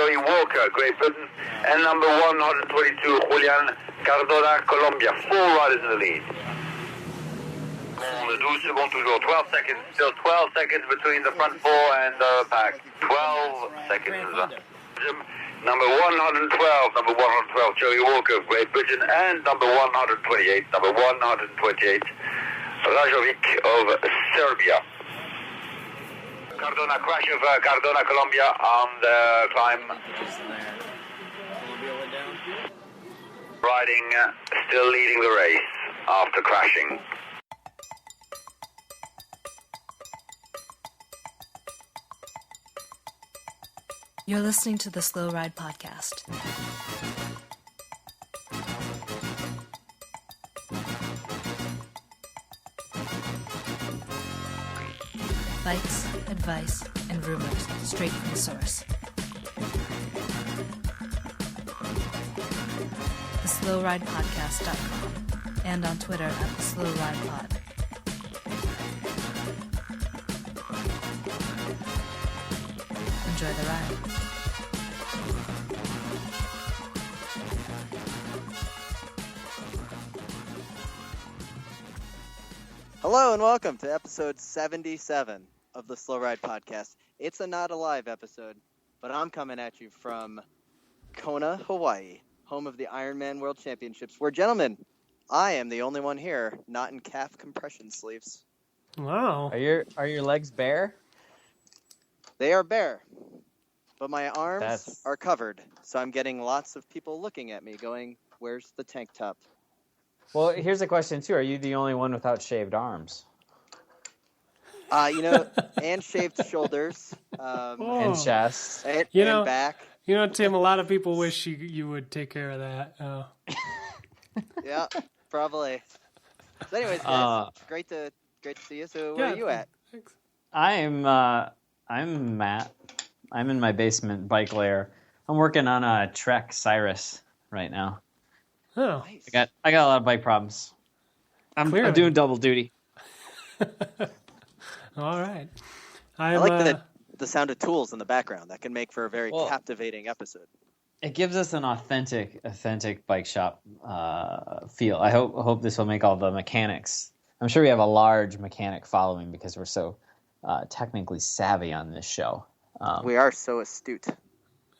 Joey Walker, Great Britain, and number 122, Julian Cardona, Colombia. 4 riders in the lead. 12 seconds toujours, 12 seconds, still 12 seconds between the front 4 and the back. 12 seconds. Number 112, Joey Walker, Great Britain, and number 128, Rajovic of Serbia. Cardona, crash of Cardona, Colombia on the climb. Riding, still leading the race after crashing. You're listening to the Slow Ride Podcast. Bikes, advice, and rumors straight from the source. TheSlowRidePodcast.com and on Twitter at TheSlowRidePod. Enjoy the ride. Hello and welcome to episode 77 of the Slow Ride Podcast. It's a not a live episode, but I'm coming at you from Kona, Hawaii, home of the Ironman World Championships, where, gentlemen, I am the only one here not in calf compression sleeves. Wow. Are your legs bare? They are bare, but my arms are covered, so I'm getting lots of people looking at me going, where's the tank top? Well, here's a question, too. Are you the only one without shaved arms? And shaved shoulders. And chest. And back. You know, Tim, a lot of people wish you would take care of that. Yeah, probably. So anyways, guys, great to see you. So where are you at? Thanks. I'm Matt. I'm in my basement bike lair. I'm working on a Trek Cyrus right now. Oh, Nice. I got a lot of bike problems. I'm doing double duty. all right. I like the sound of tools in the background. That can make for a very captivating episode. It gives us an authentic bike shop feel. I hope this will make all the mechanics. I'm sure we have a large mechanic following because we're so technically savvy on this show. We are so astute.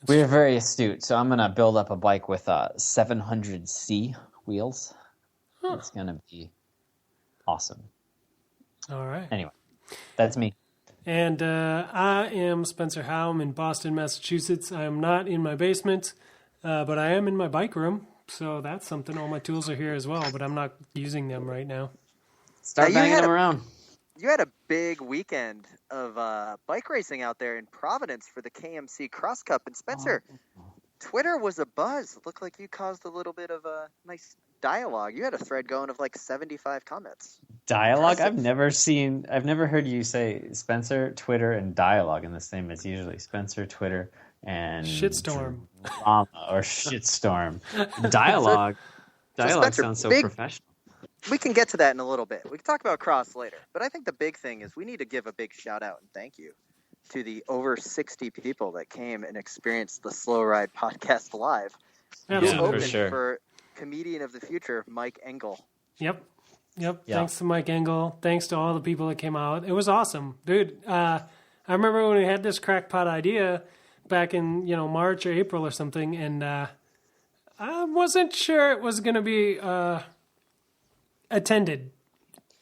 We are very astute, so I'm going to build up a bike with 700C wheels. Huh. It's going to be awesome. All right. Anyway, that's me. And I am Spencer Howe. I'm in Boston, Massachusetts. I am not in my basement, but I am in my bike room, so that's something. All my tools are here as well, but I'm not using them right now. Start banging them around. You had a big weekend of bike racing out there in Providence for the KMC Cross Cup. And Spencer, Twitter was a buzz. It looked like you caused a little bit of a nice dialogue. You had a thread going of like 75 comments. Dialogue? Impressive. I've never heard you say Spencer, Twitter, and dialogue in the same. It's usually Spencer, Twitter, and Shitstorm. Drama or shitstorm. Dialogue. Dialogue Spencer, sounds so professional. We can get to that in a little bit. We can talk about cross later. But I think the big thing is we need to give a big shout out and thank you to the over 60 people that came and experienced the Slow Ride Podcast live. Absolutely. For sure. For comedian of the future, Mike Engel. Yep. Thanks to Mike Engel. Thanks to all the people that came out. It was awesome. Dude, I remember when we had this crackpot idea back in, March or April or something, and I wasn't sure it was going to be attended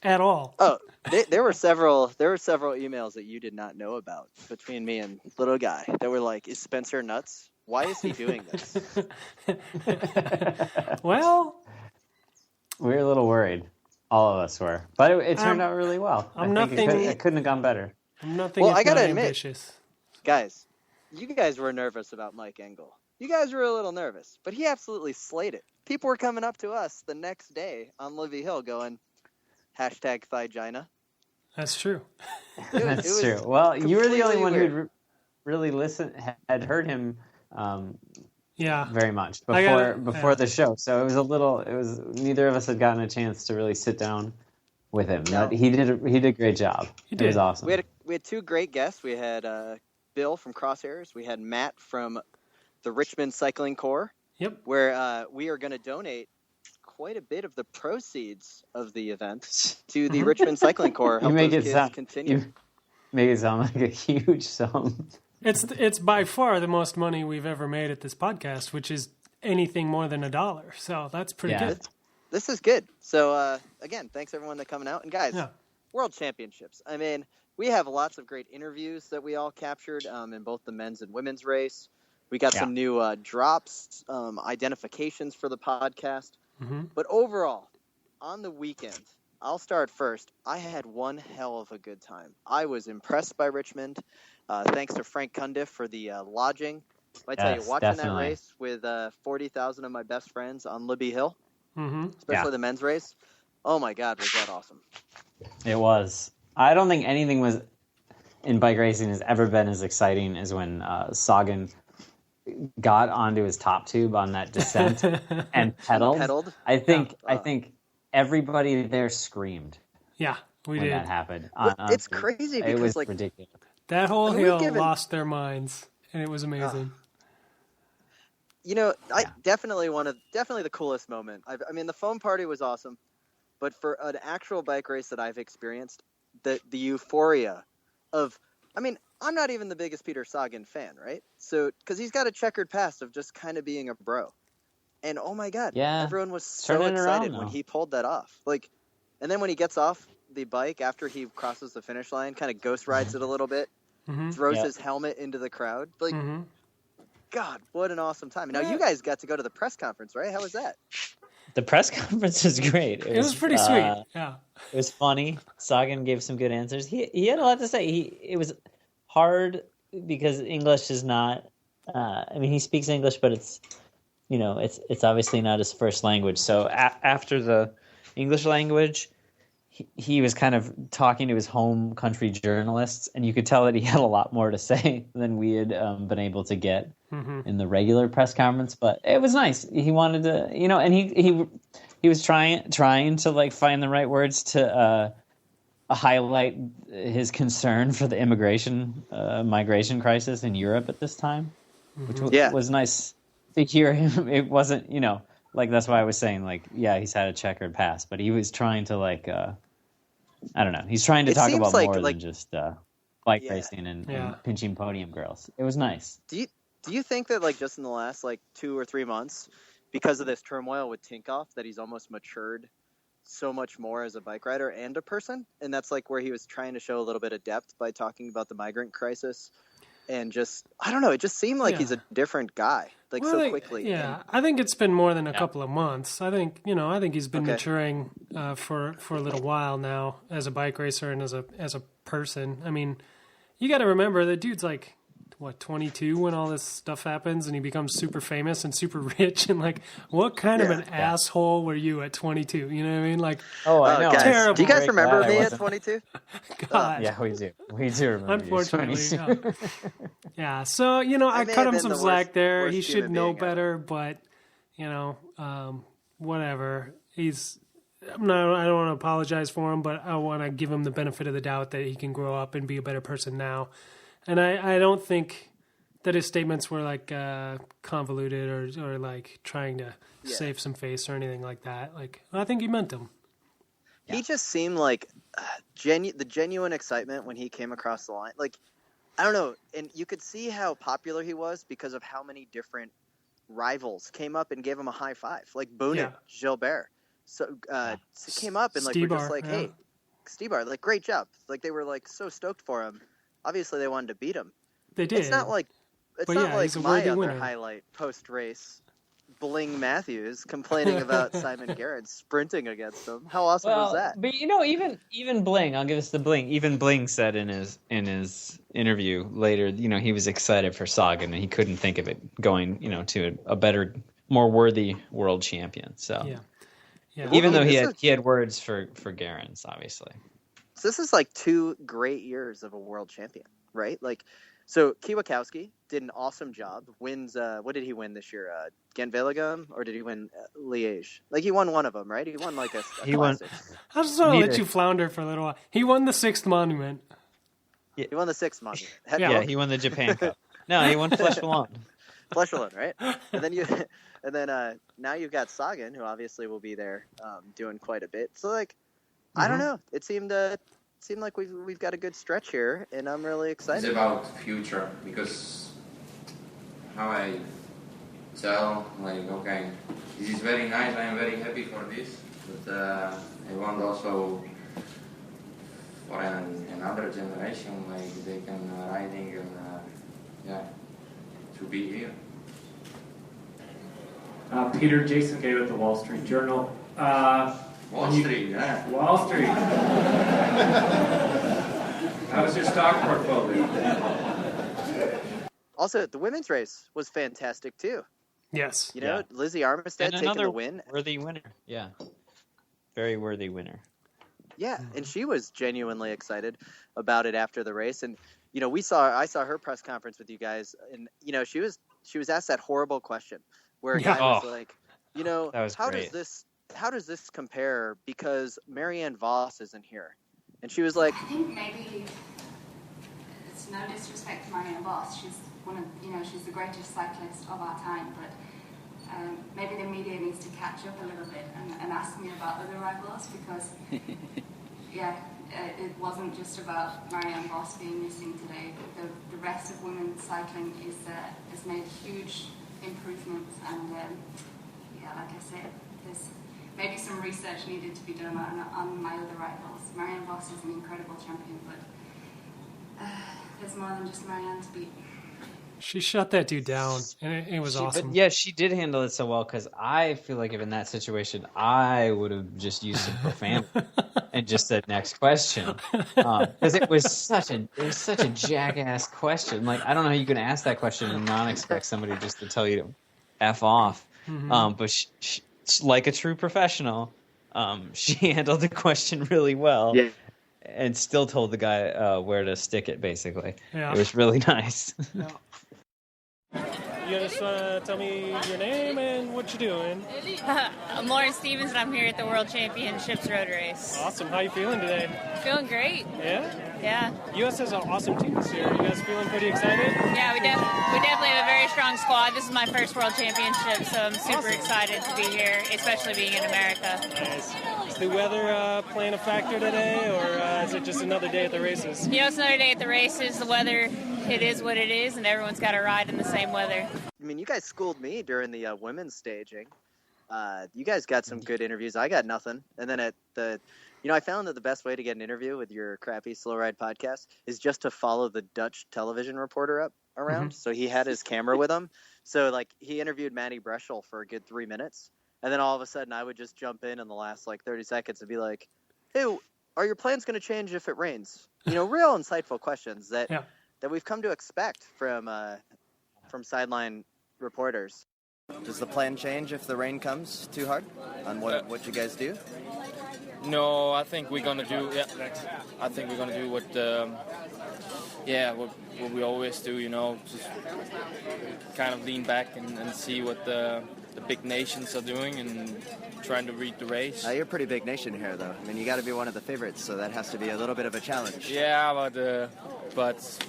at all. Oh, there were several emails that you did not know about between me and little guy that were like, is Spencer nuts? Why is he doing this? Well, we were a little worried. All of us were. But it turned out really well. It couldn't have gone better. I'm nothing I gotta admit, ambitious. Guys, you guys were nervous about Mike Engel. You guys were a little nervous, but he absolutely slayed it. People were coming up to us the next day on Livy Hill going, #Thigina. That's true. That's true. Well, you were the only one who really had heard him very much before the show. So it was neither of us had gotten a chance to really sit down with him. No. He did a great job. It was awesome. We had two great guests. We had Bill from Crosshairs. We had Matt from the Richmond Cycling Corps. Yep. Where we are going to donate quite a bit of the proceeds of the event to the Richmond Cycling Corps. Help those kids continue. You make it sound like a huge sum. It's by far the most money we've ever made at this podcast, which is anything more than $1. So that's pretty good. This is good. So again, thanks everyone for coming out. And guys, World Championships. I mean, we have lots of great interviews that we all captured in both the men's and women's race. We got some new drops, identifications for the podcast. Mm-hmm. But overall, on the weekend, I'll start first. I had one hell of a good time. I was impressed by Richmond. Thanks to Frank Cundiff for the lodging. I tell you, watching that race with 40,000 of my best friends on Libby Hill, especially the men's race, oh my God, was that awesome. It was. I don't think anything in bike racing has ever been as exciting as when Sagan got onto his top tube on that descent and pedaled. I think everybody there screamed. Yeah, we when did. That happened. It's crazy because it was ridiculous. That whole hill lost their minds, and it was amazing. Definitely the coolest moment. I mean, the foam party was awesome, but for an actual bike race that I've experienced, the euphoria of, I mean, I'm not even the biggest Peter Sagan fan, right? So, because he's got a checkered past of just kind of being a bro. And oh my God, everyone was so excited when he pulled that off. Like, and then when he gets off the bike after he crosses the finish line, kind of ghost rides it a little bit, throws his helmet into the crowd. Like, God, what an awesome time. Now, you guys got to go to the press conference, right? How was that? The press conference was great. It was pretty sweet. Yeah. It was funny. Sagan gave some good answers. He had a lot to say. It was hard because English is not, he speaks English, but it's obviously not his first language. So after the English language, he was kind of talking to his home country journalists, and you could tell that he had a lot more to say than we had been able to get in the regular press conference. But it was nice. He wanted to, and he was trying to like find the right words to highlight his concern for the migration crisis in Europe at this time, which was nice to hear him. It wasn't, that's why I was saying, he's had a checkered past, but he was trying to I don't know. He's trying to talk about more than just bike racing and pinching podium girls. It was nice. Do you think that just in the last 2 or 3 months, because of this turmoil with Tinkoff, that he's almost matured so much more as a bike rider and a person? And that's where he was trying to show a little bit of depth by talking about the migrant crisis. And just, I don't know, it just seemed like he's a different guy, so quickly. Yeah, I think it's been more than a couple of months. I think he's been maturing for a little while now as a bike racer and as a person. I mean, you got to remember the dude's 22 when all this stuff happens and he becomes super famous and super rich, and what kind of an asshole were you at 22? You know what I mean? I know. Guys, terrible. Do you guys remember me at 22? God. Yeah, we do. We do remember. Unfortunately, yeah. So I cut him some slack there. He should know better, but whatever. I don't want to apologize for him, but I want to give him the benefit of the doubt that he can grow up and be a better person now. And I don't think that his statements were convoluted or trying to save some face or anything like that. I think he meant them. He just seemed like the genuine excitement when he came across the line. I don't know, and you could see how popular he was because of how many different rivals came up and gave him a high five, Boone, Gilbert. So came up and were just hey, Stebar, great job. They were so stoked for him. Obviously, they wanted to beat him. They did. It's not like my other highlight post-race, Bling Matthews complaining about Simon Garrett sprinting against him. How awesome was that? But even Bling, I'll give us the Bling. Even Bling said in his interview later, he was excited for Sagan and he couldn't think of it going, to a better, more worthy world champion. So even though he had words for Garrins, obviously. So this is 2 great years of a world champion, right? So Kwiatkowski did an awesome job. Wins, what did he win this year? Gent-Wevelgem, or did he win Liège? He won one of them, right? He won a he won. I just want to let you flounder for a little while. He won the 6th monument. He won the 6th monument. He won the Japan Cup. No, he won Flèche Wallonne. Flesh alone, right? And then now you've got Sagan, who obviously will be there doing quite a bit. So like, I don't know. It seemed like we've got a good stretch here, and I'm really excited. It's about future, because how I tell, like, okay, this is very nice, I am very happy for this, but I want also for another generation, like they can riding and to be here. Peter, Jason Gay with the Wall Street Journal. Wall Street, yeah. Wall Street. How was your stock portfolio? Also, the women's race was fantastic too. Yes. You know, Lizzie Armistead taking the win. Worthy winner. Yeah. Very worthy winner. Yeah, and she was genuinely excited about it after the race. And you know, I saw her press conference with you guys, and you know, she was asked that horrible question where a guy was like, you know, how does this compare because Marianne Vos isn't here? And she was like, I think maybe it's no disrespect to Marianne Vos. She's she's the greatest cyclist of our time, but maybe the media needs to catch up a little bit and ask me about other rivals, because it wasn't just about Marianne Vos being missing today. The rest of women's cycling has made huge improvements, and like I said, there's maybe some research needed to be done on my other rivals. Marianne Vos is an incredible champion, but there's more than just Marianne to beat. She shut that dude down, and it was awesome. But yeah, she did handle it so well, because I feel like if in that situation, I would have just used some profanity and just said next question, because it was such a jackass question. Like, I don't know how you can ask that question and not expect somebody just to tell you to F off. But she, like a true professional, she handled the question really well. Yeah. And still told the guy where to stick it, basically. Yeah. It was really nice. Yeah. You just tell me your name and what you're doing. I'm Lauren Stevens, and I'm here at the World Championships Road Race. Awesome. How you feeling today? Feeling great. Yeah? Yeah. U.S. has an awesome team this year. You guys feeling pretty excited? Yeah, we definitely have a very strong squad. This is my first World Championship, so I'm super excited to be here, especially being in America. Nice. Is the weather playing a factor today, or is it just another day at the races? You know, it's another day at the races. The weather, it is what it is, and everyone's got to ride in the same weather. I mean, you guys schooled me during the women's staging. You guys got some good interviews. I got nothing. And then I found that the best way to get an interview with your crappy Slow Ride podcast is just to follow the Dutch television reporter around. So he had his camera with him. So like he interviewed Maddie Breschel for a good 3 minutes. And then all of a sudden I would just jump in the last like 30 seconds and be like, hey, are your plans going to change if it rains? You know, real insightful questions that we've come to expect from sideline reporters. Does the plan change if the rain comes too hard on what you guys do? No, I think we're gonna do. Yeah, I think we're gonna do what we always do. You know, just kind of lean back and see what the big nations are doing and trying to read the race. You're a pretty big nation here, though. I mean, you got to be one of the favorites, so that has to be a little bit of a challenge. Yeah, but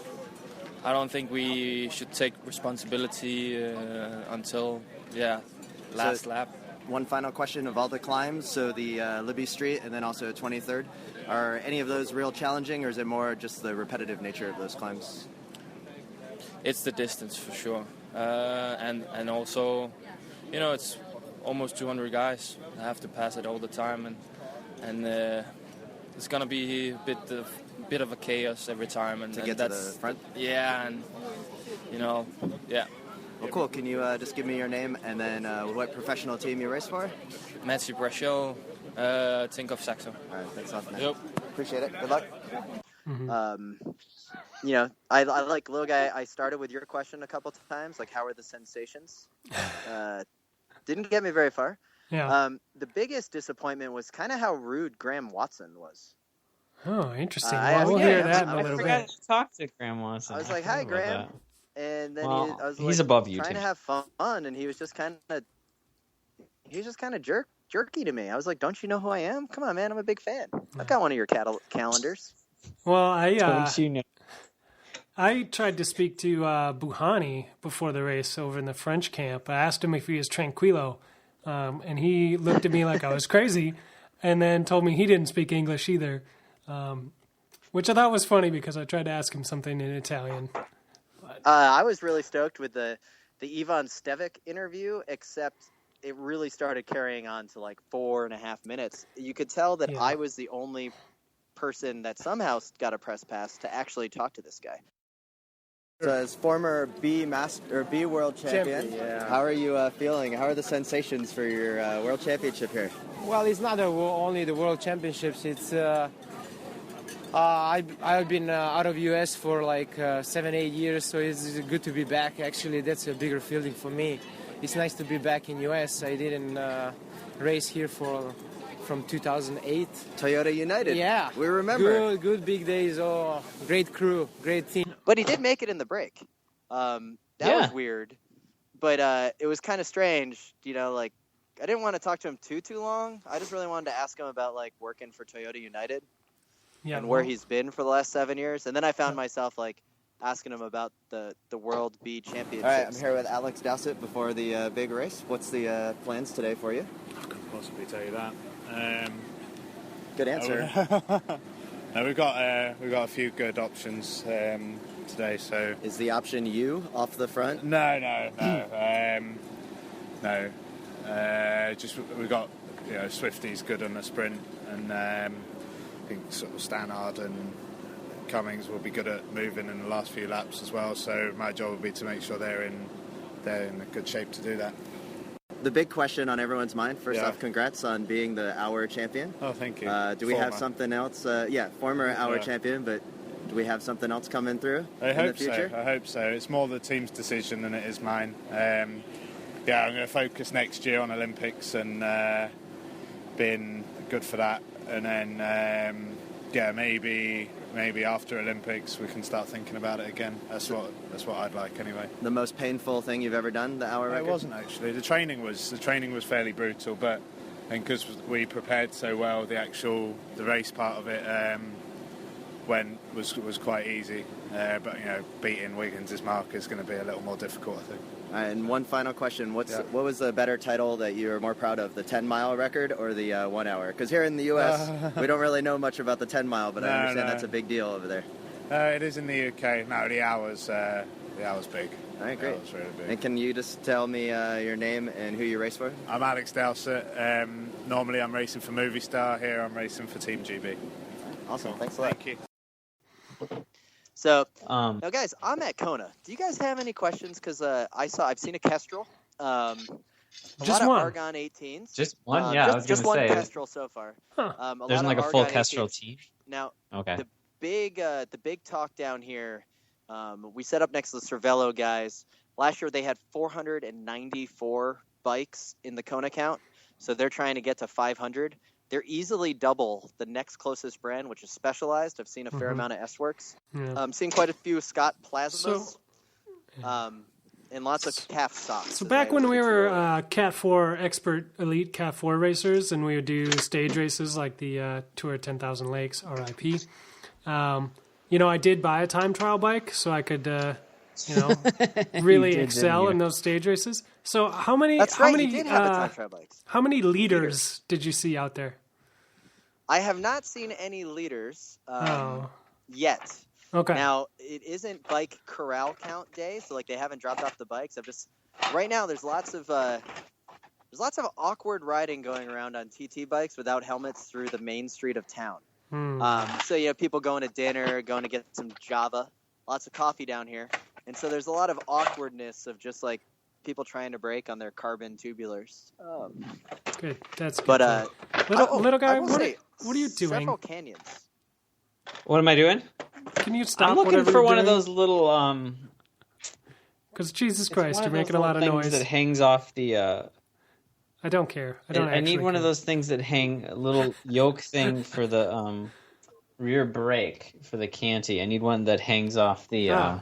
I don't think we should take responsibility until last lap. One final question of all the climbs, so the Libby Street and then also 23rd, are any of those real challenging, or is it more just the repetitive nature of those climbs? It's the distance for sure, and also, you know, it's almost 200 guys. I have to pass it all the time, and it's gonna be a bit of a chaos every time, and to get to the front. Yeah, and you know, yeah. Well, cool. Can you just give me your name and then what professional team you race for? Matthew Breschel, Tinkoff Saxo. All right, thanks a lot, man. Yep. Appreciate it. Good luck. You know, I like little guy. I started with your question a couple times, like how are the sensations? Didn't get me very far. Yeah. The biggest disappointment was kind of how rude Graham Watson was. Oh, interesting. We'll hear that in a little bit. I forgot to talk to Graham Watson. I was like, "Hi, Graham," and then I was he's like, above you, trying to have fun, and he was just kind of jerky to me. I was like, "Don't you know who I am? Come on, man, I'm a big fan. I've got one of your calendars." Well, don't you know? I tried to speak to Buhani before the race over in the French camp. I asked him if he was tranquilo, and he looked at me like I was crazy, and then told me he didn't speak English either, which I thought was funny because I tried to ask him something in Italian. I was really stoked with the Ivan Stevic interview, except it really started carrying on to like 4.5 minutes. You could tell that I was the only person that somehow got a press pass to actually talk to this guy. So as former B world champion, how are you feeling? How are the sensations for your world championship here? Well, it's not only the world championships. It's I've been out of US for like 7-8 years, so it's good to be back. Actually, that's a bigger feeling for me. It's nice to be back in US. I didn't race here from 2008. Toyota United. Yeah, we remember. Good big days. Oh, great crew, great team. But he did make it in the break. That was weird. But it was kind of strange, like I didn't want to talk to him too long. I just really wanted to ask him about like working for Toyota United and where he's been for the last 7 years. And then I found myself like asking him about the World B Championships. All right, I'm here with Alex Dowsett before the big race. What's the plans today for you? I couldn't possibly tell you that. Good answer. No, we've got a few good options today. So is the option you off the front? No. Just we've got Swifty's good on the sprint, and I think sort of Stannard and Cummings will be good at moving in the last few laps as well. So my job will be to make sure they're in a good shape to do that. The big question on everyone's mind, first off, congrats on being the hour champion. Oh, thank you. Do we have something else? Former hour champion, but do we have something else coming through in the future? I hope so. It's more the team's decision than it is mine. I'm going to focus next year on Olympics and being good for that. And then, maybe after Olympics we can start thinking about it again. That's what I'd like anyway. The most painful thing you've ever done, the hour record? It wasn't actually. The training was fairly brutal, but I think because we prepared so well, the race part of it was quite easy. But beating Wiggins' mark is going to be a little more difficult, I think. All right, and one final question. What was the better title that you were more proud of, the 10-mile record or the 1 hour? Because here in the U.S., we don't really know much about the 10-mile, but I understand that's a big deal over there. It is in the UK. No, the hour's big. All right, great. Really big. And can you just tell me your name and who you race for? I'm Alex Dowsett. Normally I'm racing for Movistar. Here I'm racing for Team GB. Awesome. Thanks a lot. Thank you. So, now guys, I'm at Kona. Do you guys have any questions? Because I've seen a Kestrel, a lot of Argon 18s. Just one, just one Kestrel so far. Huh. There's like a full Kestrel team. Now, okay. The big talk down here. We set up next to the Cervelo guys. Last year they had 494 bikes in the Kona count, so they're trying to get to 500. They're easily double the next closest brand, which is Specialized. I've seen a fair amount of S-Works. Yeah. I'm seeing quite a few Scott Plasmas, and lots of calf stocks. So back when we were Cat 4 expert elite Cat 4 racers, and we would do stage races like the Tour 10,000 Lakes, RIP, I did buy a time trial bike so I could, really excel in those stage races. So how many? That's right. You did have a time trial bikes. How many leaders did you see out there? I have not seen any leaders yet. Okay. Now it isn't bike corral count day, so like they haven't dropped off the bikes. Right now there's lots of awkward riding going around on TT bikes without helmets through the main street of town. So people going to dinner, going to get some Java, lots of coffee down here, and so there's a lot of awkwardness of just like people trying to brake on their carbon tubulars. Good, that's good. But little guy, what are you doing? Several canyons. What am I doing? Can you stop? I'm looking for one of those little. Because Jesus Christ, you're making a lot of noise. That hangs off the. I don't care. I need one of those things that hang a little yoke thing for the rear brake for the canty. I need one that hangs off the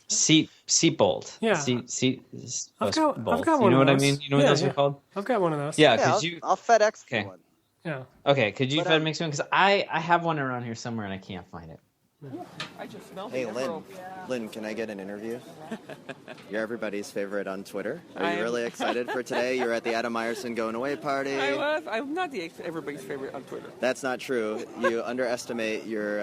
seat bolt. Yeah. Seat I've got bolt. one. You know of what those. I mean? You know what those are called? I've got one of those. Yeah. I'll FedEx for one. Yeah. Okay. Could you FedEx one? Because I have one around here somewhere and I can't find it. I just smelled Hey, Lynn. Lynn, can I get an interview? You're everybody's favorite on Twitter. Are you really excited for today? You're at the Adam Meyerson Going Away party. I was. I'm not everybody's favorite on Twitter. That's not true. You underestimate your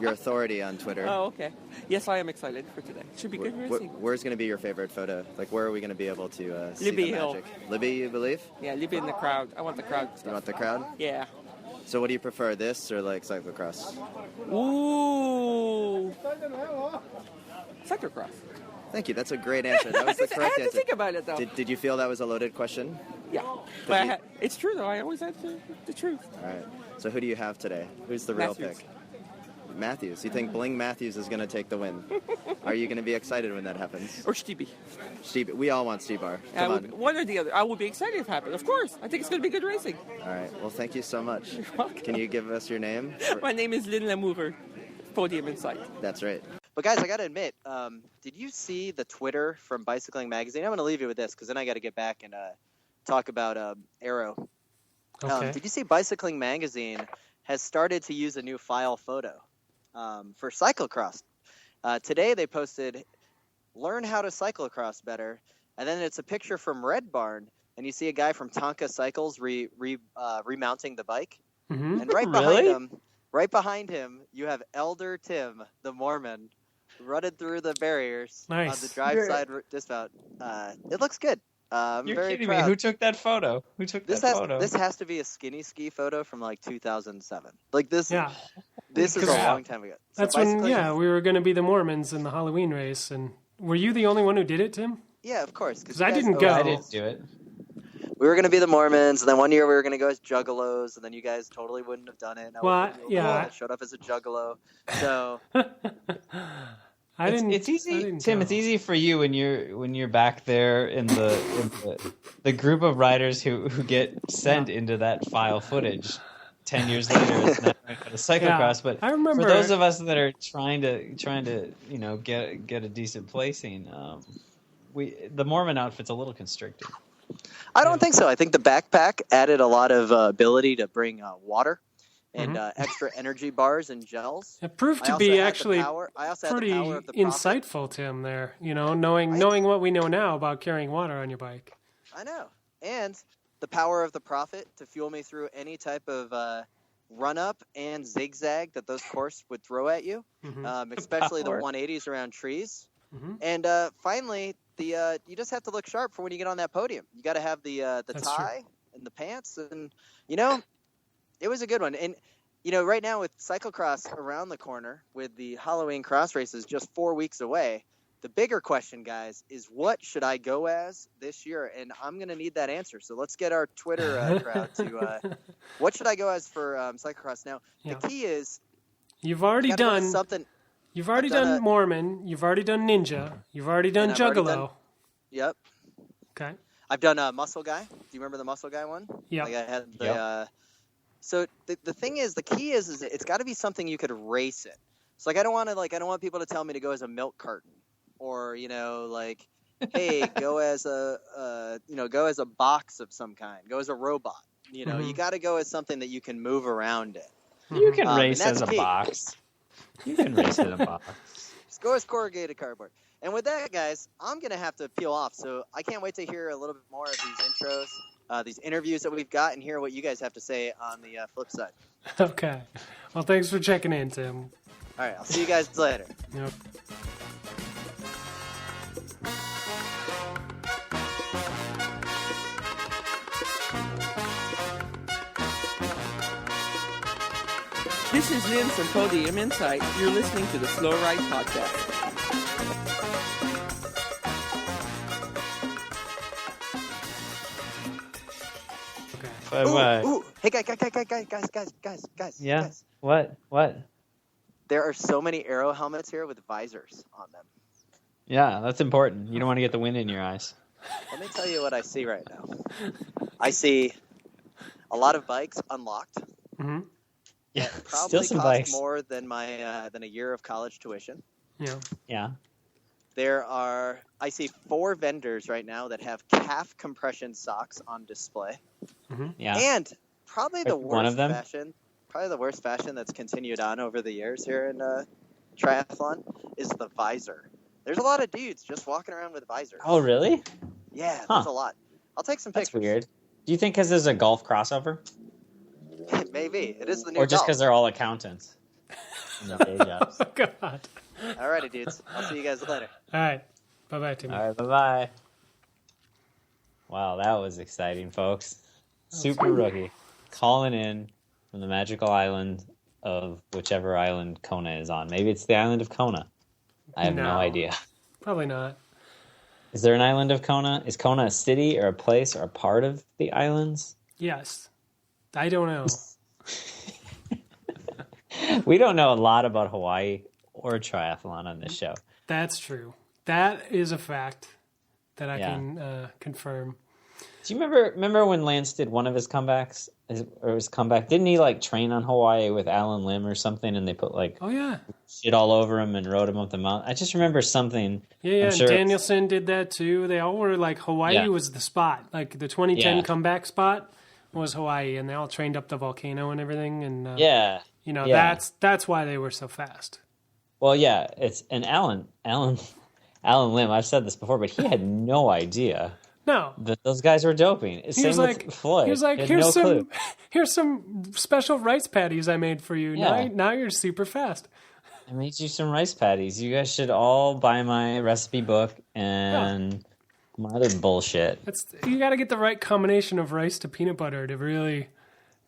authority on Twitter. Oh, okay. Yes, I am excited for today. Should be good racing. Where's going to be your favorite photo? Like, where are we going to be able to see Libby the Hill. magic? Libby, you believe? Yeah, Libby in the crowd. I want the crowd stuff. You want the crowd? Yeah. So what do you prefer, this or like cyclocross? Ooh. Cyclocross. Thank you. That's a great answer. That was the correct answer. I had to think about it, though. Did you feel that was a loaded question? Yeah. But it's true, though. I always answer the truth. All right. So who do you have today? Who's the real pick? Matthews. You think Bling Matthews is going to take the win? Are you going to be excited when that happens? Or Stevie. Stevie. We all want Steve-Bar. Come on. One or the other. I will be excited if it happens. Of course. I think it's going to be good racing. All right. Well, thank you so much. You're welcome. Can you give us your name? My name is Lynn Lamour, Podium Insight. That's right. But guys, I got to admit, did you see the Twitter from Bicycling Magazine? I'm going to leave you with this because then I got to get back and talk about Aero. Okay. Did you see Bicycling Magazine has started to use a new file photo for cyclocross? Today they posted, learn how to cyclocross better. And then it's a picture from Red Barn, and you see a guy from Tonka Cycles remounting the bike. Mm-hmm. And right behind him, you have Elder Tim, the Mormon, running through the barriers on the drive side dismount. It looks good. You're very kidding proud. me. Who took that photo? Who took that photo? This has to be a skinny ski photo from like 2007. Like this. Yeah. This is a long time ago. So That's when we were going to be the Mormons in the Halloween race, and were you the only one who did it, Tim? Yeah, of course. Because I didn't go. I didn't do it. We were going to be the Mormons, and then one year we were going to go as Juggalos, and then you guys totally wouldn't have done it. I showed up as a Juggalo. So It's easy, Tim. It's easy for you when you're back there in the group of riders who get sent into that file footage. 10 years later, it's not a cyclocross. But I remember, for those of us that are trying to get a decent placing, the Mormon outfit's a little constricted. I don't think so. I think the backpack added a lot of ability to bring water and extra energy bars and gels. It proved to be actually pretty insightful, Tim, there. Knowing what we know now about carrying water on your bike. I know. And the power of the Prophet to fuel me through any type of run-up and zigzag that those courses would throw at you, especially the 180s around trees. Mm-hmm. And finally, you just have to look sharp for when you get on that podium. You got to have the tie and the pants, and it was a good one. And right now with cyclocross around the corner, with the Halloween cross races just 4 weeks away, the bigger question, guys, is what should I go as this year? And I'm going to need that answer. So let's get our Twitter crowd to what should I go as for cyclocross? Now, the key is you've already done something. You've already done Mormon. You've already done Ninja. You've already done Juggalo. Yep. Okay. I've done Muscle Guy. Do you remember the Muscle Guy one? Yeah. Like I had the. So the thing is, the key is it's got to be something you could race in. So I don't want people to tell me to go as a milk carton, or hey, go as a box of some kind, go as a robot. You got to go as something that you can move around in. You can race as a box. You can race in a box. Just go as corrugated cardboard. And with that, guys, I'm going to have to peel off. So I can't wait to hear a little bit more of these intros, these interviews that we've got, and hear what you guys have to say on the flip side. Okay. Well, thanks for checking in, Tim. All right. I'll see you guys later. Yep. This is Lynn from Podium Insight. You're listening to the Slow Ride Podcast. Okay. Ooh. Hey, guys. Yeah? Guys. What? There are so many Aero helmets here with visors on them. Yeah, that's important. You don't want to get the wind in your eyes. Let me tell you what I see right now. I see a lot of bikes unlocked. Mm-hmm. Yeah, probably still some cost bikes. more than than a year of college tuition. Yeah. I see 4 vendors right now that have calf compression socks on display. Mm-hmm. Yeah. And probably the one of worst them? fashion. Probably the worst fashion that's continued on over the years here in triathlon is the visor. There's a lot of dudes just walking around with visors. Oh, really? Yeah, there's a lot. I'll take some pictures. That's weird. Do you think because there's a golf crossover? Maybe. It is the new Or just golf. because they're all accountants in their day jobs? Oh, God. Alrighty, dudes. I'll see you guys later. All right. Bye-bye, Timmy. All right, bye-bye. Wow, that was exciting, folks. Super rookie. Calling in from the magical island of whichever island Kona is on. Maybe it's the island of Kona. I have no idea. Probably not. Is there an island of Kona? Is Kona a city or a place or a part of the islands? Yes. I don't know. We don't know a lot about Hawaii or triathlon on this show. That's true. That is a fact that I can confirm. Do you remember when Lance did one of his comebacks? His comeback? Didn't he like train on Hawaii with Alan Lim or something, and they put like shit all over him and rode him up the mountain? I just remember something. Yeah, I'm sure Danielson did that too. They all were like, Hawaii was the spot. Like the 2010 comeback spot was Hawaii, and they all trained up the volcano and everything. And that's why they were so fast. Well, yeah, it's and Alan Lim. I've said this before, but he had no idea. No, that those guys were doping. Same with Floyd. He was like, here's some special rice patties I made for you. Yeah. Now you're super fast. I made you some rice patties. You guys should all buy my recipe book and my other bullshit. You got to get the right combination of rice to peanut butter to really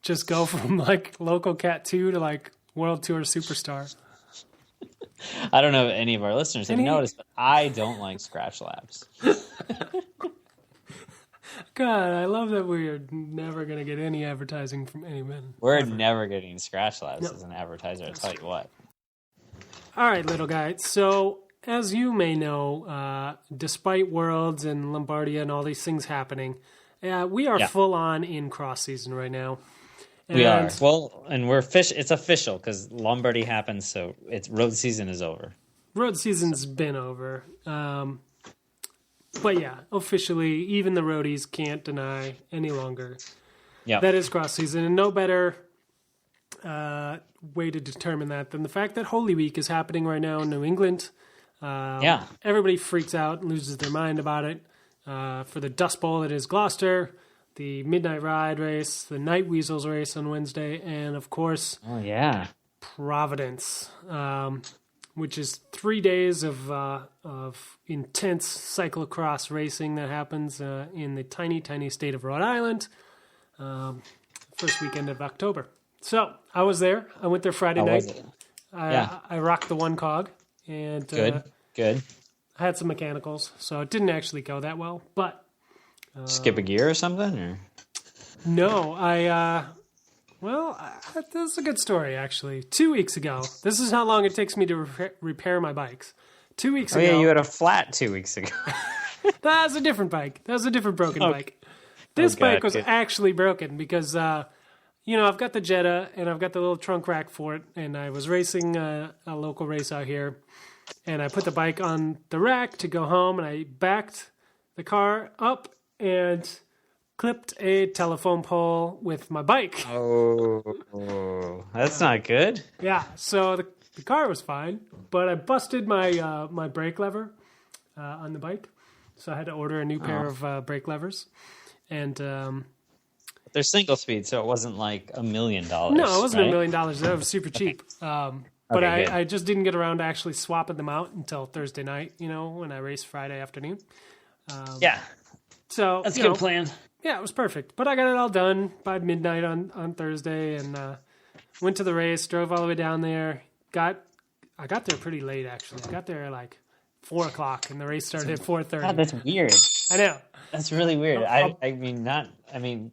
just go from like local cat 2 to like world tour superstar. I don't know if any of our listeners have noticed, but I don't like Scratch Labs. God, I love that we're never going to get any advertising from any men. We're never getting Scratch Labs as an advertiser, I'll tell you what. All right, little guy. So, as you may know, despite Worlds and Lombardia and all these things happening, we are full on in cross season right now. And we are. Well, and it's official because Lombardy happened, so road season is over. Road season's been over. But yeah, officially, even the roadies can't deny any longer that is cross season. And no better way to determine that than the fact that Holy Week is happening right now in New England. Everybody freaks out and loses their mind about it. For the Dust Bowl, it is Gloucester, the Midnight Ride race, the Night Weasels race on Wednesday, and of course, Providence. Which is 3 days of intense cyclocross racing that happens in the tiny, tiny state of Rhode Island, first weekend of October. So I was there. I went there Friday night. I rocked the one cog. And, good. I had some mechanicals, so it didn't actually go that well. But skip a gear or something? Or? No, that's a good story, actually. 2 weeks ago, this is how long it takes me to repair my bikes. 2 weeks ago. Oh, yeah, you had a flat 2 weeks ago. That was a different bike. That was a different broken bike. This bike was actually broken because, I've got the Jetta and I've got the little trunk rack for it, and I was racing a local race out here, and I put the bike on the rack to go home, and I backed the car up and clipped a telephone pole with my bike. Oh, that's not good. Yeah, so the car was fine, but I busted my my brake lever on the bike, so I had to order a new pair of brake levers. And they're single speed, so it wasn't like $1 million. No, it wasn't $1 million. That was super cheap. But I just didn't get around to actually swapping them out until Thursday night, when I raced Friday afternoon. So that's a good plan. Yeah, it was perfect. But I got it all done by midnight on Thursday, and went to the race, drove all the way down there. I got there pretty late, actually. I got there at like 4 o'clock, and the race started at 4:30. God, that's weird. I know. That's really weird.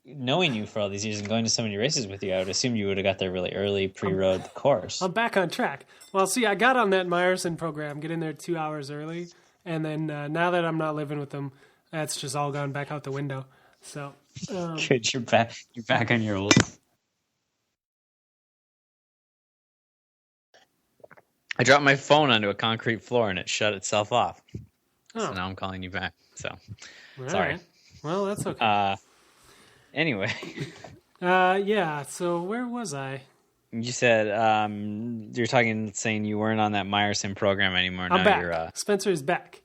Knowing you for all these years and going to so many races with you, I would assume you would have got there really early, pre-rode the course. I'm back on track. Well, see, I got on that Meyerson program, get in there 2 hours early, and then now that I'm not living with them, that's just all gone back out the window. So good, you're back. You're back on your old. I dropped my phone onto a concrete floor and it shut itself off. So now I'm calling you back. So sorry. Right. Well, that's okay. Anyway. Yeah. So where was I? You said you're saying you weren't on that Meyerson program anymore. I'm now back. You're, Spencer is back.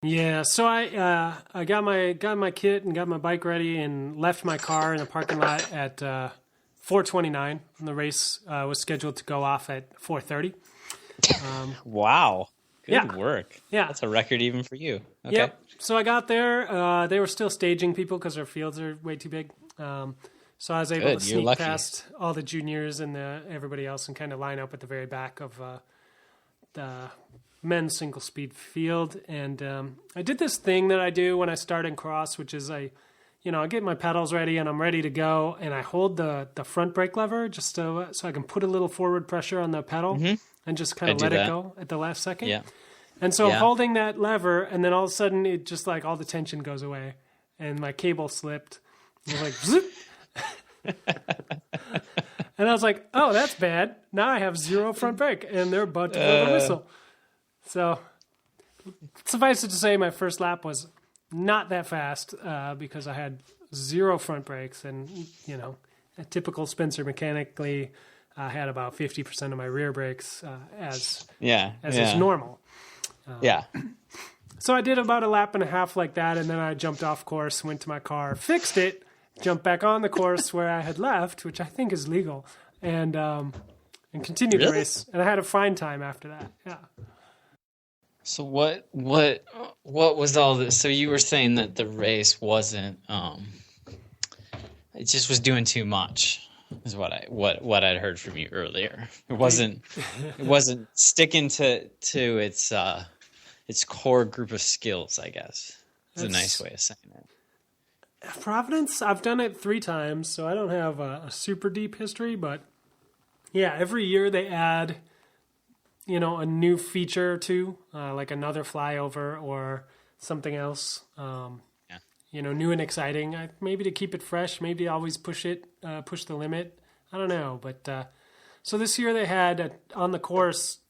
Yeah, so I got my kit and got my bike ready and left my car in the parking lot at 4:29, and the race was scheduled to go off at 4:30. Wow, good work. Yeah, that's a record even for you. Okay. Yep. So I got there. They were still staging people because their fields are way too big. So I was able to sneak past all the juniors and everybody else and kind of line up at the very back of the men's single speed field. And I did this thing that I do when I start in cross, which is I get my pedals ready and I'm ready to go, and I hold the front brake lever just so I can put a little forward pressure on the pedal and just kind of let it go at the last second. Yeah. And so I'm holding that lever, and then all of a sudden it just like all the tension goes away, and my cable slipped. And I was like, zip. And I was like, oh, that's bad. Now I have zero front brake, and they're about to blow the whistle. So suffice it to say, my first lap was not that fast because I had zero front brakes, and a typical Spencer mechanically had about 50% of my rear brakes as is normal. So I did about a lap and a half like that, and then I jumped off course, went to my car, fixed it, jumped back on the course where I had left, which I think is legal, and continued the race. And I had a fine time after that. Yeah. So what was all this? So you were saying that the race wasn't it just was doing too much, is what I'd heard from you earlier. It wasn't sticking to its core group of skills, I guess. It's a nice way of saying it. Providence, I've done it 3 times, so I don't have a super deep history, but yeah, every year they add a new feature or two, like another flyover or something else, new and exciting, maybe to keep it fresh, maybe always push the limit. I don't know. But so this year they had on the course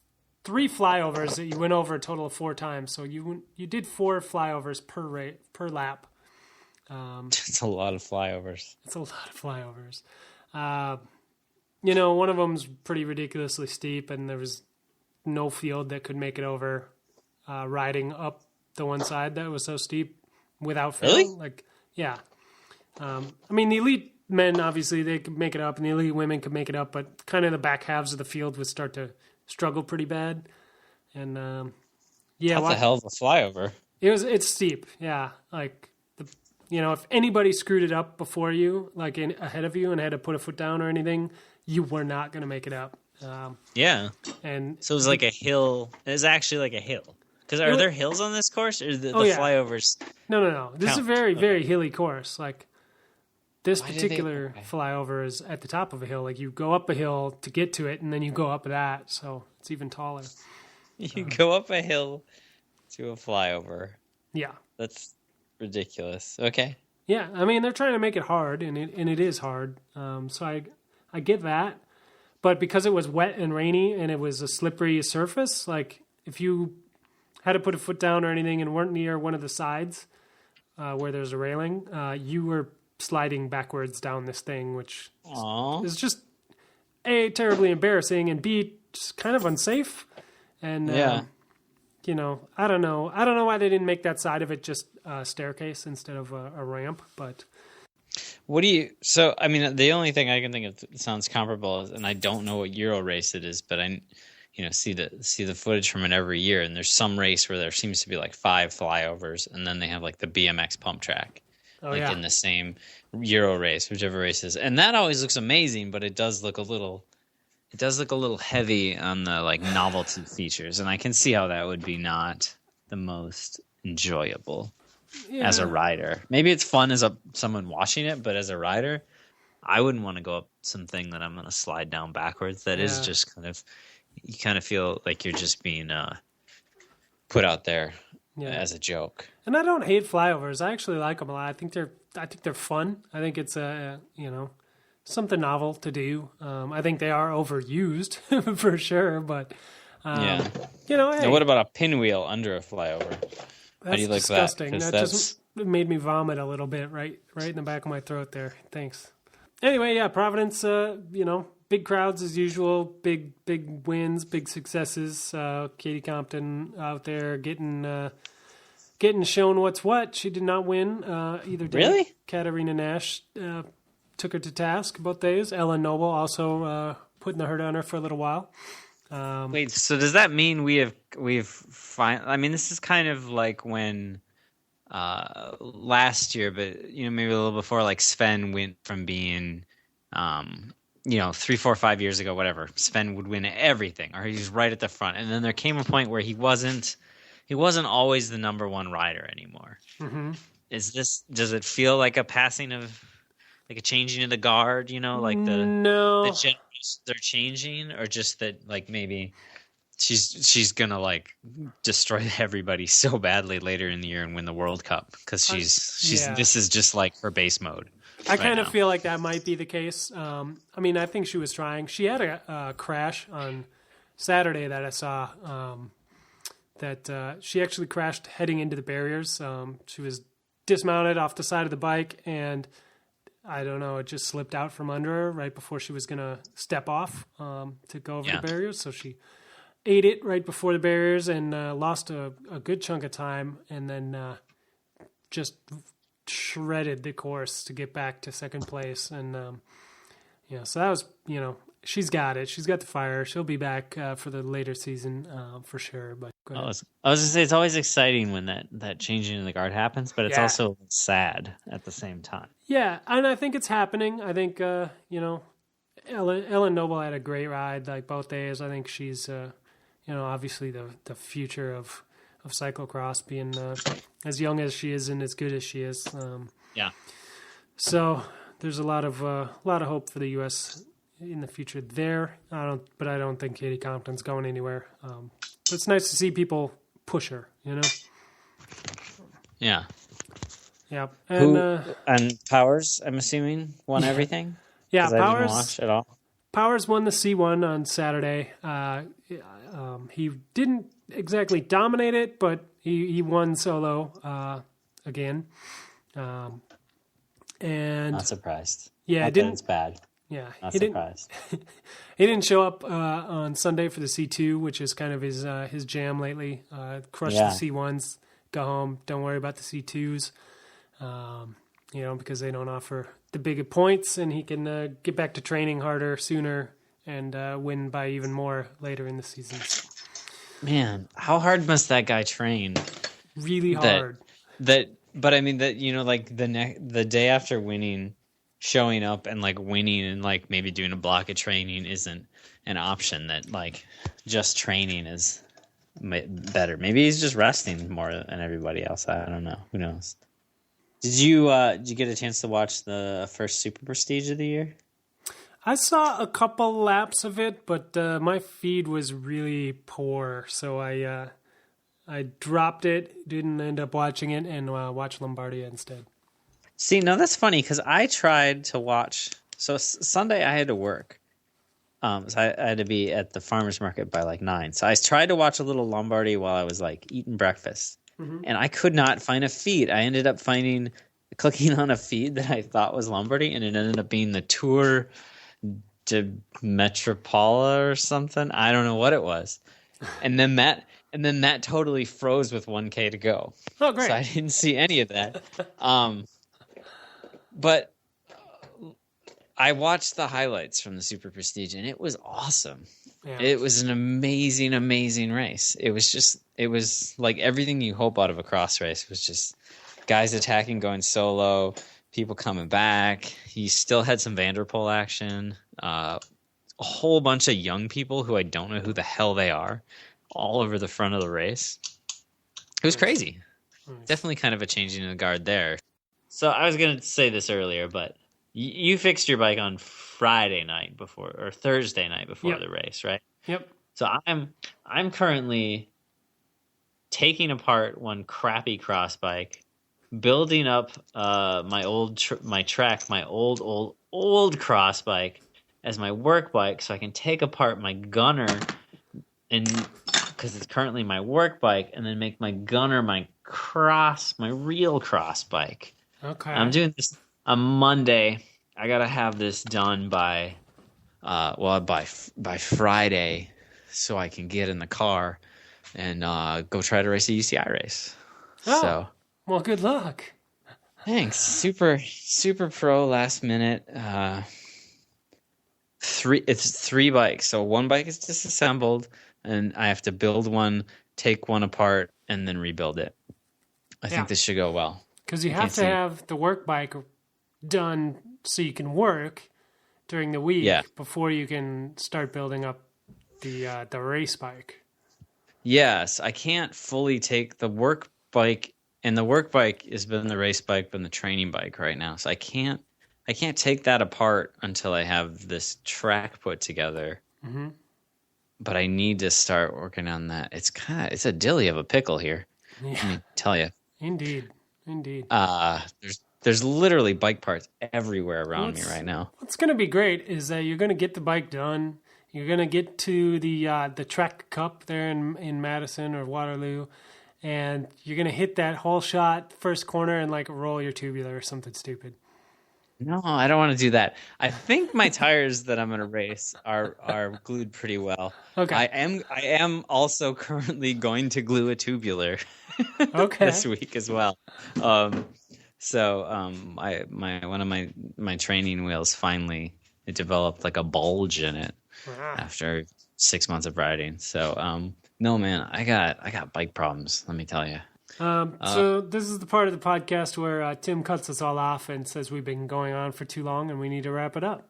3 flyovers that you went over a total of 4 times. So you did 4 flyovers per lap. It's a lot of flyovers. One of them's pretty ridiculously steep, and there was no field that could make it over riding up the one side that was so steep without fail. Really? The elite men, obviously, they could make it up, and the elite women could make it up, but kind of the back halves of the field would start to struggle pretty bad. And what the hell is a flyover? It's steep, yeah. If anybody screwed it up before you, ahead of you, and had to put a foot down or anything, you were not going to make it up. And so it was like a hill. It was actually like a hill. Because are there hills on this course, or the flyovers? No. This is a very, very hilly course. This particular flyover is at the top of a hill. You go up a hill to get to it, and then you go up that, so it's even taller. You go up a hill to a flyover. Yeah, that's ridiculous. Okay. Yeah, they're trying to make it hard, and it is hard. So I get that, but because it was wet and rainy and it was a slippery surface, if you had to put a foot down or anything and weren't near one of the sides where there's a railing, you were sliding backwards down this thing, which is just A, terribly embarrassing, and B, just kind of unsafe. And I don't know why they didn't make that side of it just a staircase instead of a ramp, but the only thing I can think of that sounds comparable is, and I don't know what Euro race it is, but I see the footage from it every year, and there's some race where there seems to be 5 flyovers, and then they have the BMX pump track in the same Euro race, whichever race it is, and that always looks amazing, but it does look a little heavy on the novelty features, and I can see how that would be not the most enjoyable as a rider. Maybe it's fun as someone watching it, but as a rider, I wouldn't want to go up something that I'm going to slide down backwards. That is just you kind of feel like you're just being put out there as a joke. And I don't hate flyovers. I actually like them a lot. I think they're fun. I think it's something novel to do. I think they are overused for sure, but Now, hey, what about a pinwheel under a flyover? How do you like disgusting. that? That just made me vomit a little bit right in the back of my throat there. Thanks. Anyway, Providence, big crowds as usual, big wins, big successes. Katie Compton out there getting shown what's what. She did not win either day. Really? Katarina Nash took her to task both days. Ellen Noble also putting the hurt on her for a little while. Wait, so does that mean we've I mean, this is kind of like when last year, but maybe a little before, like Sven went from being 3, 4, 5 years ago, whatever, Sven would win everything, or he's right at the front, and then there came a point where he wasn't always the number one rider anymore. Mm-hmm. Does it feel like a passing of, like a changing of the guard? Like the generals, they're changing, or just that, like, maybe she's gonna like destroy everybody so badly later in the year and win the World Cup because this is just like her base mode. I kind of feel like that might be the case. I mean, I think she was trying. She had a crash on Saturday that I saw. That she actually crashed heading into the barriers. She was dismounted off the side of the bike, and I don't know, it just slipped out from under her right before she was going to step off to go over the barriers. So she ate it right before the barriers and lost a good chunk of time, and then just shredded the course to get back to second place. And so that was, she's got it. She's got the fire. She'll be back for the later season for sure. But I was going to say, it's always exciting when that changing in the guard happens, but it's also sad at the same time. Yeah, and I think it's happening. I think Ellen Noble had a great ride like both days. I think she's obviously the future of cyclocross, being as young as she is and as good as she is. So there's a lot of hope for the U.S. in the future there. I don't think Katie Compton's going anywhere. But it's nice to see people push her, Yeah. Yeah. And and Powers, I'm assuming, won everything? Yeah, Powers. I didn't watch at all. Powers won the C1 on Saturday. He didn't exactly dominate it, but he won solo again. And not surprised. Yeah, not that it's bad. Yeah, not surprised. He didn't show up on Sunday for the C2, which is kind of his jam lately. Crush the C1s, go home, don't worry about the C2s. Because they don't offer the big points, and he can get back to training harder sooner and win by even more later in the season. Man, how hard must that guy train? Really hard. But I mean like the day after winning, showing up and like winning and like maybe doing a block of training isn't an option. That like just training is better. Maybe he's just resting more than everybody else. I don't know. Who knows? Did you get a chance to watch the first Super Prestige of the year? I saw a couple laps of it, but my feed was really poor, so I dropped it, didn't end up watching it, and watched Lombardia instead. See, no, that's funny, because I tried to watch... So Sunday I had to work. So I had to be at the farmer's market by like 9. So I tried to watch a little Lombardy while I was like eating breakfast. Mm-hmm. And I could not find a feed. I ended up clicking on a feed that I thought was Lombardy, and it ended up being the Tour de Metropola or something. I don't know what it was. And then that totally froze with 1K to go. Oh, great. So I didn't see any of that. But I watched the highlights from the Super Prestige, and it was awesome. Yeah. It was an amazing, amazing race. It was like everything you hope out of a cross race. It was just guys attacking, going solo, people coming back. He still had some Vanderpool action. A whole bunch of young people who I don't know who the hell they are, all over the front of the race. It was crazy. Definitely kind of a changing of the guard there. So I was going to say this earlier, but you fixed your bike on Friday night before, or Thursday night before the race, right? Yep. So I'm currently taking apart one crappy cross bike, building up my old cross bike as my work bike, so I can take apart my gunner, and because it's currently my work bike, and then make my gunner my real cross bike. Okay. I'm doing this on Monday. I gotta have this done by by Friday, so I can get in the car and go try to race a UCI race. Oh, so, well, good luck. Thanks. Super pro last minute. It's 3 bikes. So one bike is disassembled, and I have to build one, take one apart, and then rebuild it. I think this should go well. Because you have to have the work bike done so you can work during the week before you can start building up the race bike. Yes, I can't fully take the work bike, and the work bike has been the race bike, been the training bike right now. So I can't take that apart until I have this track put together. Mm-hmm. But I need to start working on that. It's a dilly of a pickle here. Yeah. Let me tell you. Indeed. There's literally bike parts everywhere around me right now. What's going to be great is that you're going to get the bike done. You're going to get to the track cup there in Madison or Waterloo, and you're going to hit that whole shot first corner and like roll your tubular or something stupid. No, I don't want to do that. I think my tires that I'm going to race are glued pretty well. Okay. I am also currently going to glue a tubular this week as well. So one of my training wheels finally, it developed like a bulge in it after 6 months of riding. So no, man, I got bike problems, let me tell you. So this is the part of the podcast where Tim cuts us all off and says we've been going on for too long and we need to wrap it up.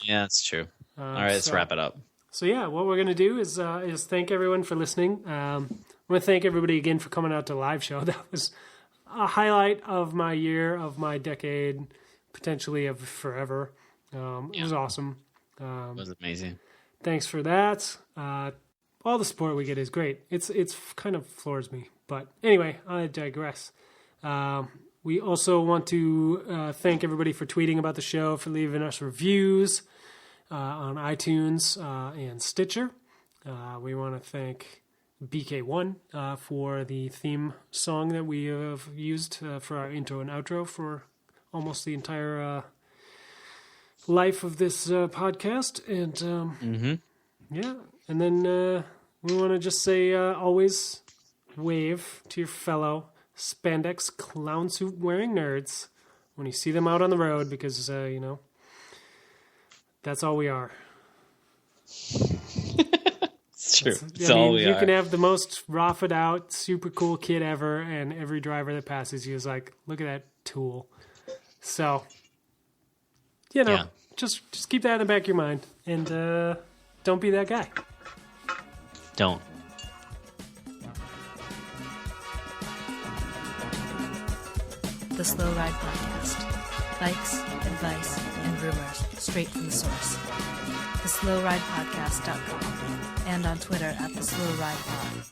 Yeah, that's true. All right, let's wrap it up. So yeah, what we're going to do is thank everyone for listening. I want to thank everybody again for coming out to the live show. That was a highlight of my year, of my decade, potentially of forever. It was awesome. It was amazing. Thanks for that. All the support we get is great. It's kind of floors me. But anyway, I digress. We also want to thank everybody for tweeting about the show, for leaving us reviews on iTunes and Stitcher. We want to thank BK1 for the theme song that we have used for our intro and outro for almost the entire life of this podcast. And yeah, and then we want to just say always wave to your fellow spandex clown suit wearing nerds when you see them out on the road, because that's all we are. It's true. It's all we are. You can have the most roughed out, super cool kid ever, and every driver that passes you is like, look at that tool. So, just keep that in the back of your mind, and don't be that guy. Don't. The Slow Ride Podcast. Bikes, advice, and rumors straight from the source. TheSlowRidePodcast.com and on Twitter @TheSlowRidePod.